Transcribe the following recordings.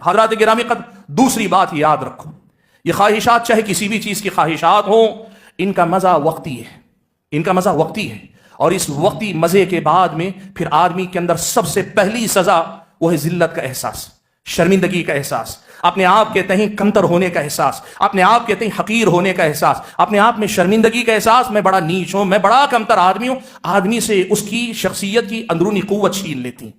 حضرات گرامی قدر، دوسری بات یاد رکھو، یہ خواہشات چاہے کسی بھی چیز کی خواہشات ہوں، ان کا مزہ وقتی ہے، ان کا مزہ وقتی ہے، اور اس وقتی مزے کے بعد میں پھر آدمی کے اندر سب سے پہلی سزا وہ ہے ذلت کا احساس، شرمندگی کا احساس، اپنے آپ کے تئیں کمتر ہونے کا احساس، اپنے آپ کے تئیں حقیر ہونے کا احساس، اپنے آپ میں شرمندگی کا احساس، میں بڑا نیچ ہوں، میں بڑا کمتر آدمی ہوں، آدمی سے اس کی شخصیت کی اندرونی قوت چھین لیتی ہیں۔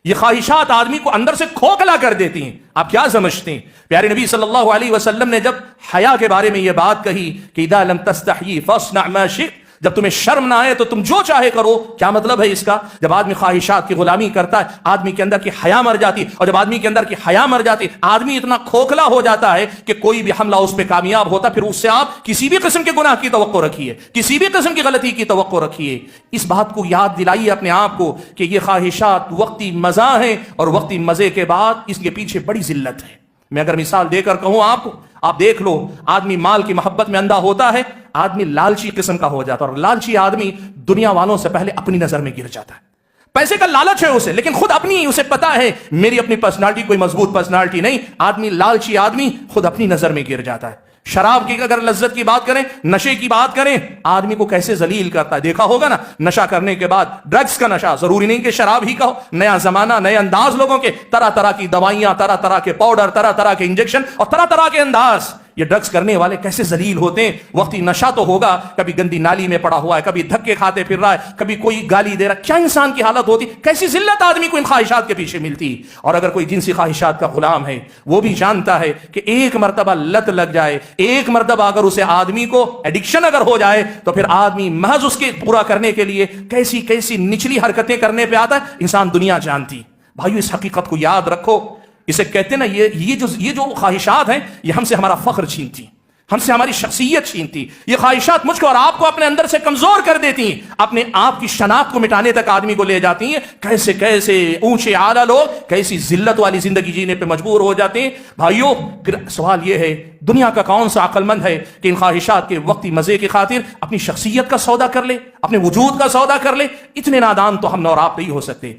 یہ خواہشات آدمی کو اندر سے کھوکھلا کر دیتی ہیں۔ آپ کیا سمجھتے ہیں؟ پیارے نبی صلی اللہ علیہ وسلم نے جب حیا کے بارے میں یہ بات کہی کہ اذا لم تستحی فاصنع ما شئت، جب تمہیں شرم نہ آئے تو تم جو چاہے کرو، کیا مطلب ہے اس کا؟ جب آدمی خواہشات کی غلامی کرتا ہے، آدمی کے اندر کی حیا مر جاتی، اور جب آدمی کے اندر کی حیا مر جاتی، آدمی اتنا کھوکھلا ہو جاتا ہے کہ کوئی بھی حملہ اس پہ کامیاب ہوتا، پھر اس سے آپ کسی بھی قسم کے گناہ کی توقع رکھیے، کسی بھی قسم کی غلطی کی توقع رکھیے۔ اس بات کو یاد دلائیے اپنے آپ کو کہ یہ خواہشات وقتی مزہ ہیں، اور وقتی مزے کے بعد اس کے پیچھے بڑی ذلت ہے۔ میں اگر مثال دے کر کہوں آپ کو، آپ دیکھ لو، آدمی مال کی محبت میں اندھا ہوتا ہے، آدمی لالچی قسم کا ہو جاتا ہے، اور لالچی آدمی دنیا والوں سے پہلے اپنی نظر میں گر جاتا ہے۔ پیسے کا لالچ ہے اسے، لیکن خود اپنی اسے پتا ہے میری اپنی پرسنالٹی کوئی مضبوط پرسنالٹی نہیں، آدمی لالچی آدمی خود اپنی نظر میں گر جاتا ہے۔ شراب کی اگر لذت کی بات کریں، نشے کی بات کریں، آدمی کو کیسے ذلیل کرتا ہے، دیکھا ہوگا نا، نشہ کرنے کے بعد ڈرگز کا نشہ، ضروری نہیں کہ شراب ہی کا ہو، نیا زمانہ، نئے انداز لوگوں کے، طرح طرح کی دوائیاں، طرح طرح کے پاؤڈر، طرح طرح کے انجیکشن، اور طرح طرح کے انداز۔ یہ ڈرگز کرنے والے کیسے ذلیل ہوتے ہیں۔ وقتی نشہ تو ہوگا، کبھی گندی نالی میں پڑا ہوا ہے، کبھی دھکے کھاتے پھر رہا ہے، کبھی کوئی گالی دے رہا ہے، کیا انسان کی حالت ہوتی، کیسی ذلت آدمی کو ان خواہشات کے پیچھے ملتی۔ اور اگر کوئی جنسی خواہشات کا غلام ہے، وہ بھی جانتا ہے کہ ایک مرتبہ لت لگ جائے، ایک مرتبہ اگر اسے آدمی کو ایڈکشن اگر ہو جائے، تو پھر آدمی محض اس کے پورا کرنے کے لیے کیسی کیسی نچلی حرکتیں کرنے پہ آتا ہے، انسان دنیا جانتی۔ بھائیو، اس حقیقت کو یاد رکھو، اسے کہتے ہیں نا، یہ جو خواہشات ہیں، یہ ہم سے ہمارا فخر چھینتی، ہم سے ہماری شخصیت چھینتی۔ یہ خواہشات مجھ کو اور آپ کو اپنے اندر سے کمزور کر دیتی ہیں، اپنے آپ کی شناخت کو مٹانے تک آدمی کو لے جاتی ہیں۔ کیسے کیسے اونچے اعلیٰ لوگ کیسی ذلت والی زندگی جینے پہ مجبور ہو جاتے ہیں۔ بھائیو، پھر سوال یہ ہے، دنیا کا کون سا عقل مند ہے کہ ان خواہشات کے وقتی مزے کی خاطر اپنی شخصیت کا سودا کر لے، اپنے وجود کا سودا کر لے؟ اتنے نادان تو ہم اور آپ نہیں ہو سکتے۔